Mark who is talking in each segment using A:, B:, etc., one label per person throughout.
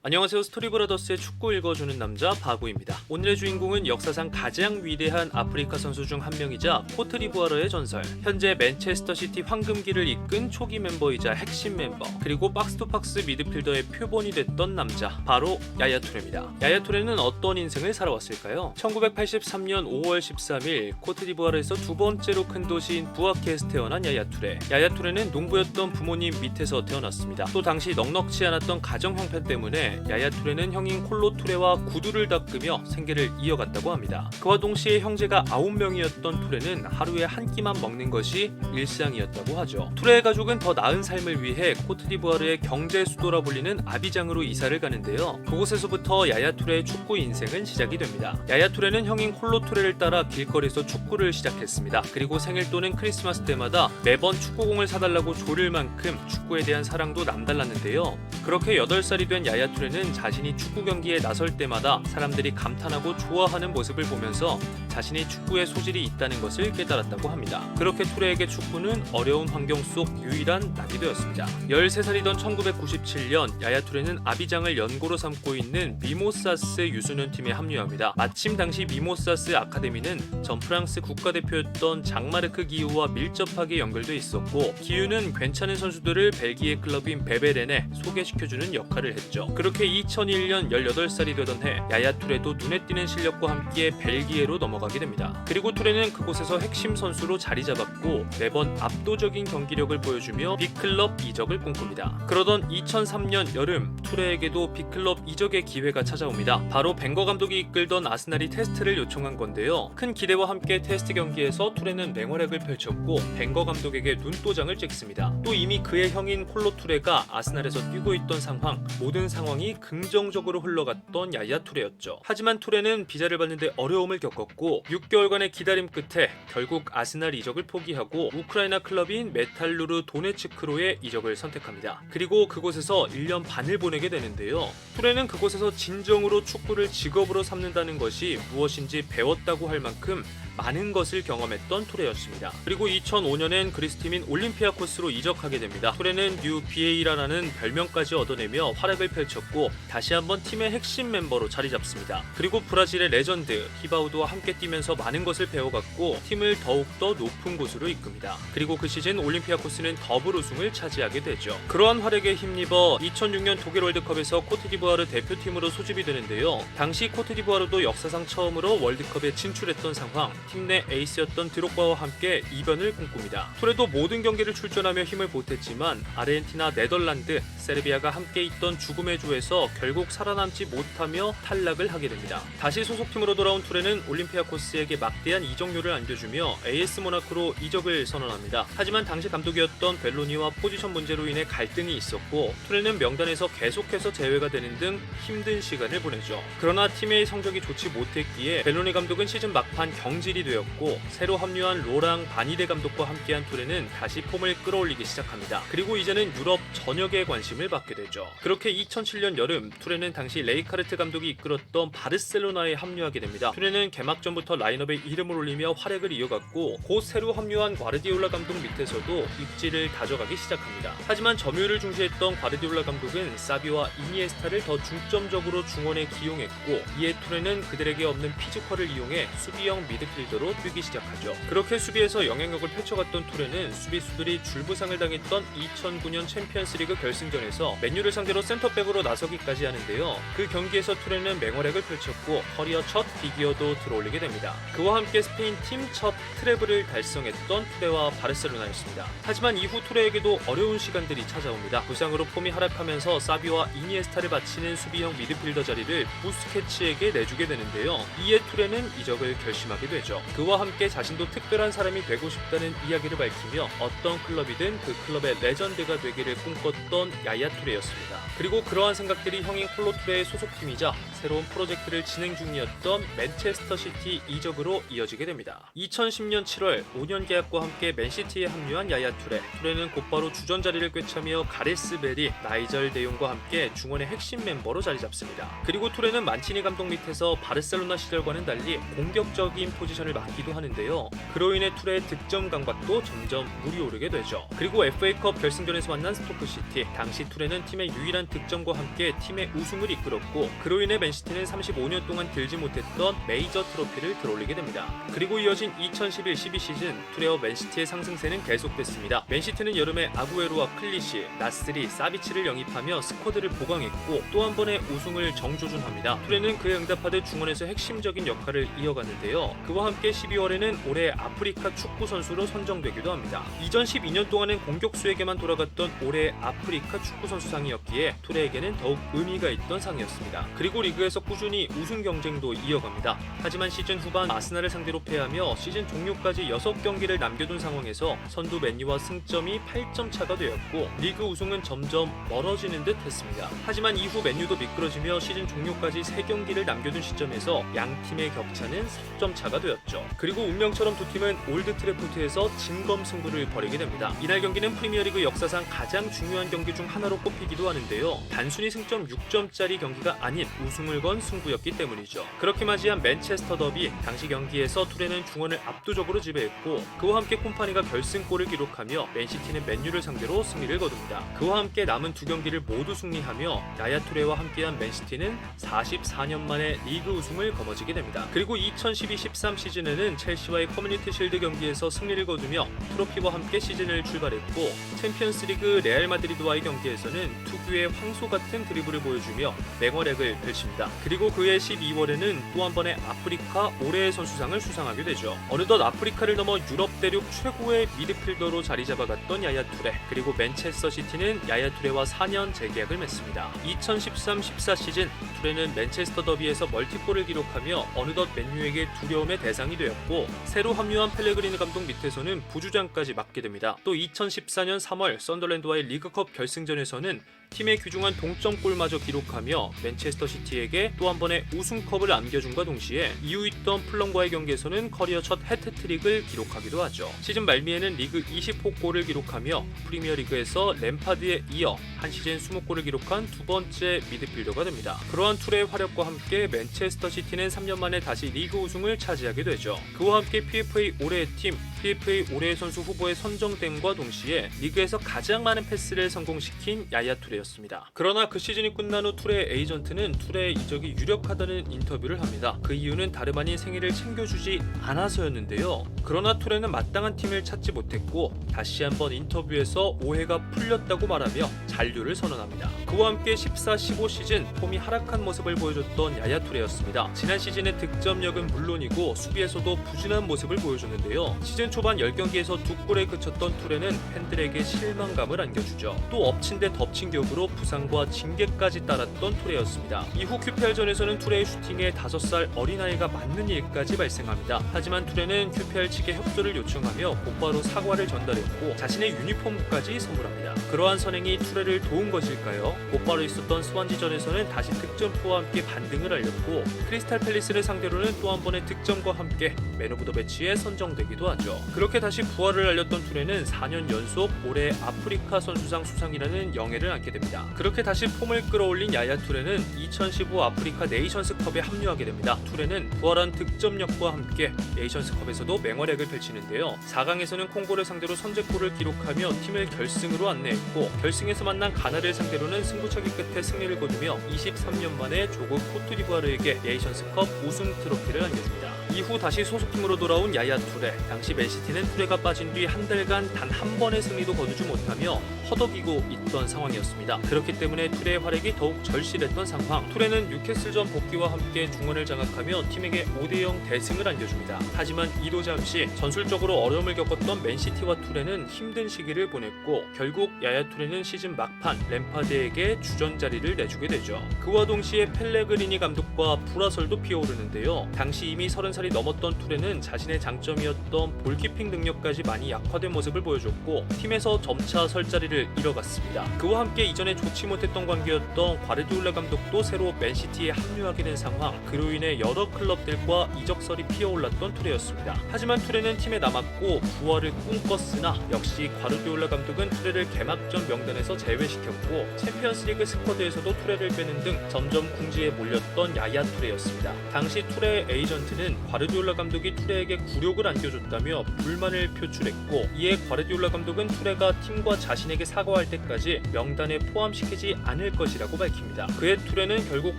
A: 안녕하세요. 스토리브라더스의 축구 읽어주는 남자 바구입니다. 오늘의 주인공은 역사상 가장 위대한 아프리카 선수 중 한 명이자 코트디부아르의 전설, 현재 맨체스터시티 황금기를 이끈 초기 멤버이자 핵심 멤버, 그리고 박스투박스 미드필더의 표본이 됐던 남자, 바로 야야 투레입니다. 야야 투레는 어떤 인생을 살아왔을까요? 1983년 5월 13일 코트디부아르에서 두 번째로 큰 도시인 부아케에서 태어난 야야 투레. 야야 투레는 농부였던 부모님 밑에서 태어났습니다. 또 당시 넉넉지 않았던 가정 형편 때문에 야야 투레는 형인 콜로 투레와 구두를 닦으며 생계를 이어갔다고 합니다. 그와 동시에 형제가 9명이었던 투레는 하루에 한 끼만 먹는 것이 일상이었다고 하죠. 투레의 가족은 더 나은 삶을 위해 코트디부아르의 경제 수도라 불리는 아비장으로 이사를 가는데요. 그곳에서부터 야야 투레의 축구 인생은 시작이 됩니다. 야야 투레는 형인 콜로 투레를 따라 길거리에서 축구를 시작했습니다. 그리고 생일 또는 크리스마스 때마다 매번 축구공을 사달라고 조를 만큼 축구에 대한 사랑도 남달랐는데요. 그렇게 8살이 된 야야 투레는 자신이 축구 경기에 나설 때마다 사람들이 감탄하고 좋아하는 모습을 보면서 자신이 축구에 소질이 있다는 것을 깨달았다고 합니다. 그렇게 투레에게 축구는 어려운 환경 속 유일한 낙이 되었습니다. 13살이던 1997년 야야 투레는 아비장을 연고로 삼고 있는 미모사스 유소년 팀에 합류합니다. 마침 당시 미모사스 아카데미는 전 프랑스 국가대표였던 장마르크 기유와 밀접하게 연결돼 있었고, 기유는 괜찮은 선수들을 벨기에 클럽인 베베렌에 소개시켜주는 역할을 했죠. 그렇게 2001년 18살이 되던 해 야야 투레도 눈에 띄는 실력과 함께 벨기에로 넘어가게 됩니다. 그리고 투레는 그곳에서 핵심 선수로 자리 잡았고 매번 압도적인 경기력을 보여주며 빅클럽 이적을 꿈꿉니다. 그러던 2003년 여름 투레에게도 빅클럽 이적의 기회가 찾아옵니다. 바로 벵거 감독이 이끌던 아스날이 테스트를 요청한 건데요. 큰 기대와 함께 테스트 경기에서 투레는 맹활약을 펼쳤고 벵거 감독에게 눈도장을 찍습니다. 또 이미 그의 형인 콜로 투레가 아스날에서 뛰고 있던 상황, 모든 상황이 긍정적으로 흘러갔던 야야 투레였죠. 하지만 투레는 비자를 받는데 어려움을 겪었고 6개월간의 기다림 끝에 결국 아스날 이적을 포기하고 우크라이나 클럽인 메탈루르 도네츠크로의 이적을 선택합니다. 그리고 그곳에서 1년 반을 보내게 되는데요. 투레는 그곳에서 진정으로 축구를 직업으로 삼는다는 것이 무엇인지 배웠다고 할 만큼 많은 것을 경험했던 투레였습니다. 그리고 2005년엔 그리스팀인 올림피아코스로 이적하게 됩니다. 투레는 뉴 비에이라라는 별명까지 얻어내며 활약을 펼쳤고 다시 한번 팀의 핵심 멤버로 자리 잡습니다. 그리고 브라질의 레전드 히바우드와 함께 뛰면서 많은 것을 배워갔고 팀을 더욱더 높은 곳으로 이끕니다. 그리고 그 시즌 올림피아코스는 더블 우승을 차지하게 되죠. 그러한 활약에 힘입어 2006년 독일 월드컵에서 코트디부아르 대표팀으로 소집이 되는데요. 당시 코트디부아르도 역사상 처음으로 월드컵에 진출했던 상황, 팀 내 에이스였던 드록바와 함께 이변을 꿈꿉니다. 투레도 모든 경기를 출전하며 힘을 보탰지만 아르헨티나, 네덜란드, 세르비아가 함께 있던 죽음의 조에서 결국 살아남지 못하며 탈락을 하게 됩니다. 다시 소속팀으로 돌아온 투레는 올림피아코스에게 막대한 이적료를 안겨주며 AS 모나코로 이적을 선언합니다. 하지만 당시 감독이었던 벨로니와 포지션 문제로 인해 갈등이 있었고 투레는 명단에서 계속해서 제외가 되는 등 힘든 시간을 보내죠. 그러나 팀의 성적이 좋지 못했기에 벨로니 감독은 시즌 막판 경질이 되었고 새로 합류한 로랑 바니데 감독과 함께한 투레는 다시 폼을 끌어올리기 시작합니다. 그리고 이제는 유럽 전역에 관심을 받게 되죠. 그렇게 2007년 여름 투레는 당시 레이카르트 감독이 이끌었던 바르셀로나에 합류하게 됩니다. 투레는 개막전부터 라인업에 이름을 올리며 활약을 이어갔고 곧 새로 합류한 과르디올라 감독 밑에서도 입지를 다져가기 시작합니다. 하지만 점유율을 중시했던 과르디올라 감독은 사비와 이니에스타를 더 중점적으로 중원에 기용했고 이에 투레는 그들에게 없는 피지컬을 이용해 수비형 미드필더로 뛰기 시작하죠. 그렇게 수비에서 영향력을 펼쳐갔던 투레는 수비수들이 줄부상을 당했던 2009년 챔피언스리그 결승전에서 맨유를 상대로 센터백으로 나서기까지 하는데요. 그 경기에서 투레는 맹활약을 펼쳤고 커리어 첫 비기어도 들어올리게 됩니다. 그와 함께 스페인 팀 첫 트래블을 달성했던 투레와 바르셀로나였습니다. 하지만 이후 투레에게도 어려운 시간들이 찾아옵니다. 부상으로 폼이 하락하면서 사비와 이니에스타를 바치는 수비형 미드필더 자리를 부스케츠에게 내주게 되는데요. 이에 투레는 이적을 결심하게 되죠. 그와 함께 자신도 특별한 사람이 되고 싶다는 이야기를 밝히며 어떤 클럽이든 그 클럽의 레전드가 되기를 꿈꿨던 야야 투레였습니다. 그리고 그러한 생각들이 형인 콜로 투레의 소속팀이자 새로운 프로젝트를 진행 중이었던 맨체스터 시티 이적으로 이어지게 됩니다. 2010년 7월 5년 계약과 함께 맨시티에 합류한 야야 투레. 투레는 곧바로 주전 자리를 꿰차며 가레스 벨이, 나이절 데용과 함께 중원의 핵심 멤버로 자리 잡습니다. 그리고 투레는 만치니 감독 밑에서 바르셀로나 시절과는 달리 공격적인 포지션 포지션을 맡기도 하는데요. 그로 인해 툴의 득점 감각도 점점 물이 오르게 되죠. 그리고 FA컵 결승전에서 만난 스토크시티, 당시 툴에는 팀의 유일한 득점과 함께 팀의 우승을 이끌었고, 그로 인해 맨시티는 35년 동안 들지 못했던 메이저 트로피를 들어올리게 됩니다. 그리고 이어진 2011-12 시즌 툴레와 맨시티의 상승세는 계속됐습니다. 맨시티는 여름에 아구에로와 클리시, 나스리, 사비치를 영입하며 스쿼드를 보강했고 또 한 번의 우승을 정조준합니다. 툴레는 그에 응답하듯 중원에서 핵심적인 역할을 이어가는데요. 그와 함께 12월에는 올해 아프리카 축구 선수로 선정되기도 합니다. 이전 12년 동안은 공격수에게만 돌아갔던 올해 아프리카 축구 선수상이었기에 툴레에게는 더욱 의미가 있던 상이었습니다. 그리고 리그에서 꾸준히 우승 경쟁도 이어갑니다. 하지만 시즌 후반 아스날을 상대로 패하며 시즌 종료까지 6경기를 남겨둔 상황에서 선두 맨유와 승점이 8점 차가 되었고 리그 우승은 점점 멀어지는 듯 했습니다. 하지만 이후 맨유도 미끄러지며 시즌 종료까지 3경기를 남겨둔 시점에서 양 팀의 격차는 10점 차가 되었죠. 그리고 운명처럼 두 팀은 올드 트래포드에서 진검승부를 벌이게 됩니다. 이날 경기는 프리미어리그 역사상 가장 중요한 경기 중 하나로 꼽히기도 하는데요. 단순히 승점 6점짜리 경기가 아닌 우승을 건 승부였기 때문이죠. 그렇게 맞이한 맨체스터 더비, 당시 경기에서 툴레는 중원을 압도적으로 지배했고 그와 함께 콤파니가 결승골을 기록하며 맨시티는 맨유를 상대로 승리를 거둡니다. 그와 함께 남은 두 경기를 모두 승리하며 야야 툴레와 함께한 맨시티는 44년 만에 리그 우승을 거머쥐게 됩니다. 그리고 2012-13 시즌에는 첼시와의 커뮤니티 실드 경기에서 승리를 거두며 트로피와 함께 시즌을 출발했고 챔피언스리그 레알 마드리드와의 경기에서는 특유의 황소 같은 드리블을 보여주며 맹활약을 펼칩니다. 그리고 그해 12월에는 또 한 번의 아프리카 올해의 선수상을 수상하게 되죠. 어느덧 아프리카를 넘어 유럽 대륙 최고의 미드필더로 자리 잡아갔던 야야 툴레, 그리고 맨체스터 시티는 야야 툴레와 4년 재계약을 맺습니다. 2013-14 시즌 툴레는 맨체스터 더비에서 멀티골을 기록하며 어느덧 맨유에게 두려움의 대상이 되었고 새로 합류한 펠레그리니 감독 밑에서는 부주장까지 맡게 됩니다. 또 2014년 3월 썬더랜드와의 리그컵 결승전에서는 팀의 귀중한 동점골마저 기록하며 맨체스터 시티에게 또 한 번의 우승컵을 안겨준과 동시에 이후 있던 플럼과의 경기에서는 커리어 첫 해트트릭을 기록하기도 하죠. 시즌 말미에는 리그 20호 골을 기록하며 프리미어리그에서 램파드에 이어 한 시즌 20골을 기록한 두 번째 미드필더가 됩니다. 그러한 툴의 활약과 함께 맨체스터 시티는 3년 만에 다시 리그 우승을 차지하게 되죠. 그와 함께 PFA 올해의 팀, PFA 올해의 선수 후보에 선정됨과 동시에 리그에서 가장 많은 패스를 성공시킨 야야 툴레였습니다. 그러나 그 시즌이 끝난 후 툴의 에이전트는 툴의 이적이 유력하다는 인터뷰를 합니다. 그 이유는 다름 아닌 생일을 챙겨주지 않아서였는데요. 그러나 툴에는 마땅한 팀을 찾지 못했고 다시 한번 인터뷰에서 오해가 풀렸다고 말하며 잔류를 선언합니다. 그와 함께 14-15 시즌 폼이 하락한 모습을 보여줬던 야야 툴레였습니다. 지난 시즌의 득점력은 물론이고 수비에서도 부진한 모습을 보여줬는데요. 시즌 초반 10경기에서 2골에 그쳤던 툴레는 팬들에게 실망감을 안겨주죠. 또 엎친 데 덮친 격으로 부상과 징계까지 따랐던 툴레였습니다. 이후 QPR전에서는 툴레의 슈팅에 5살 어린아이가 맞는 일까지 발생합니다. 하지만 툴레는 QPR 측에 협조를 요청하며 곧바로 사과를 전달했고 자신의 유니폼까지 선물합니다. 그러한 선행이 툴레를 도운 것일까요? 곧바로 있었던 스완지전에서는 다시 득점포와 함께 반등을 알렸고 크리스탈 팰리스를 상대로는 또 한 번의 득점과 함께 맨 오브 더 매치에 선정되기도 하죠. 그렇게 다시 부활을 알렸던 툴레는 4년 연속 올해 아프리카 선수상 수상이라는 영예를 안게 됩니다. 그렇게 다시 폼을 끌어올린 야야 툴레는 2015 아프리카 네이션스컵에 합류하게 됩니다. 툴레는 부활한 득점력과 함께 네이션스컵에서도 맹활약을 펼치는데요. 4강에서는 콩고를 상대로 선제골을 기록하며 팀을 결승으로 안내했고 결승에서 만난 가나를 상대로는 승부차기 끝에 승리를 거두며 23년 만에 조국 코트디부아르에게 네이션스컵 우승 트로피를 안겨줍니다. 이후 다시 소속팀으로 돌아온 야야 툴레, 당시 맨시티는 툴레가 빠진 뒤 한 달간 단 한 번의 승리도 거두지 못하며 허덕이고 있던 상황이었습니다. 그렇기 때문에 툴레의 활약이 더욱 절실했던 상황. 툴레는 뉴캐슬전 복귀와 함께 중원을 장악하며 팀에게 5대0 대승을 안겨줍니다. 하지만 이도 잠시 전술적으로 어려움을 겪었던 맨시티와 툴레는 힘든 시기를 보냈고 결국 야야 툴레는 시즌 막판 램파드에게 주전 자리를 내주게 되죠. 그와 동시에 펠레그리니 감독과 불화설도 피어오르는데요. 당시 이미 30살이 넘었던 툴레는 자신의 장점이었던 볼키핑 능력까지 많이 약화된 모습을 보여줬고 팀에서 점차 설 자리를 잃어갔습니다. 그와 함께 이전에 좋지 못했던 관계였던 과르디올라 감독도 새로 맨시티에 합류하게 된 상황, 그로 인해 여러 클럽들과 이적설이 피어올랐던 툴레였습니다. 하지만 툴레는 팀에 남았고 부활을 꿈꿨으나 역시 과르디올라 감독은 툴레를 개막전 명단에서 제외시켰고 챔피언스리그 스쿼드에서도 툴레를 빼는 등 점점 궁지에 몰렸던 야야 툴레였습니다. 당시 툴레의 에이전트는 과르디올라 감독이 투레에게 굴욕을 안겨줬다며 불만을 표출했고, 이에 과르디올라 감독은 투레가 팀과 자신에게 사과할 때까지 명단에 포함시키지 않을 것이라고 밝힙니다. 그의 투레는 결국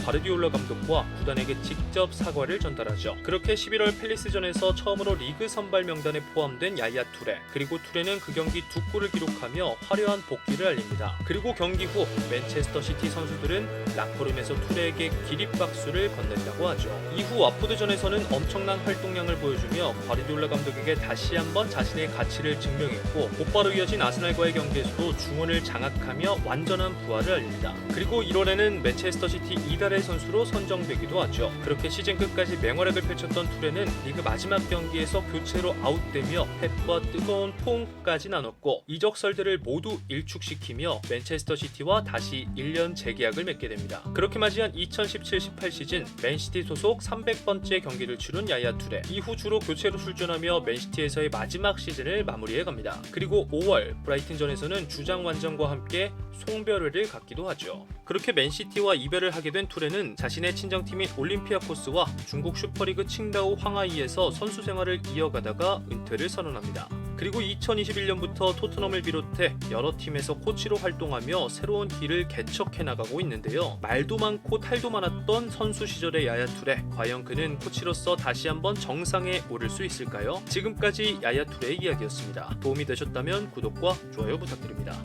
A: 과르디올라 감독과 구단에게 직접 사과를 전달하죠. 그렇게 11월 팰리스전에서 처음으로 리그 선발 명단에 포함된 야야 투레, 그리고 투레는 그 경기 2골을 기록하며 화려한 복귀를 알립니다. 그리고 경기 후 맨체스터 시티 선수들은 라커룸에서 투레에게 기립박수를 건넨다고 하죠. 이후 와포드전에서는 엄청난 활동량을 보여주며 과르디올라 감독에게 다시 한번 자신의 가치를 증명했고, 곧바로 이어진 아스날과의 경기에서도 중원을 장악하며 완전한 부활을 알립니다. 그리고 1월에는 맨체스터 시티 이달의 선수로 선정되기도 하죠. 그렇게 시즌 끝까지 맹활약을 펼쳤던 투레는 리그 마지막 경기에서 교체로 아웃되며 펩과 뜨거운 포옹까지 나눴고, 이적설들을 모두 일축시키며 맨체스터 시티와 다시 1년 재계약을 맺게 됩니다. 그렇게 맞이한 2017-18 시즌 맨시티 소속 300번째 경기를 치룬 야야 투레, 이후 주로 교체로 출전하며 맨시티에서의 마지막 시즌을 마무리해갑니다. 그리고 5월 브라이튼전에서는 주장 완전과 함께 송별회를 갖기도 하죠. 그렇게 맨시티와 이별을 하게 된 투레는 자신의 친정팀인 올림피아코스와 중국 슈퍼리그 칭다오 황하이에서 선수 생활을 이어가다가 은퇴를 선언합니다. 그리고 2021년부터 토트넘을 비롯해 여러 팀에서 코치로 활동하며 새로운 길을 개척해 나가고 있는데요. 말도 많고 탈도 많았던 선수 시절의 야야 투레, 과연 그는 코치로서 다시 한번 정상에 오를 수 있을까요? 지금까지 야야 투레의 이야기였습니다. 도움이 되셨다면 구독과 좋아요 부탁드립니다.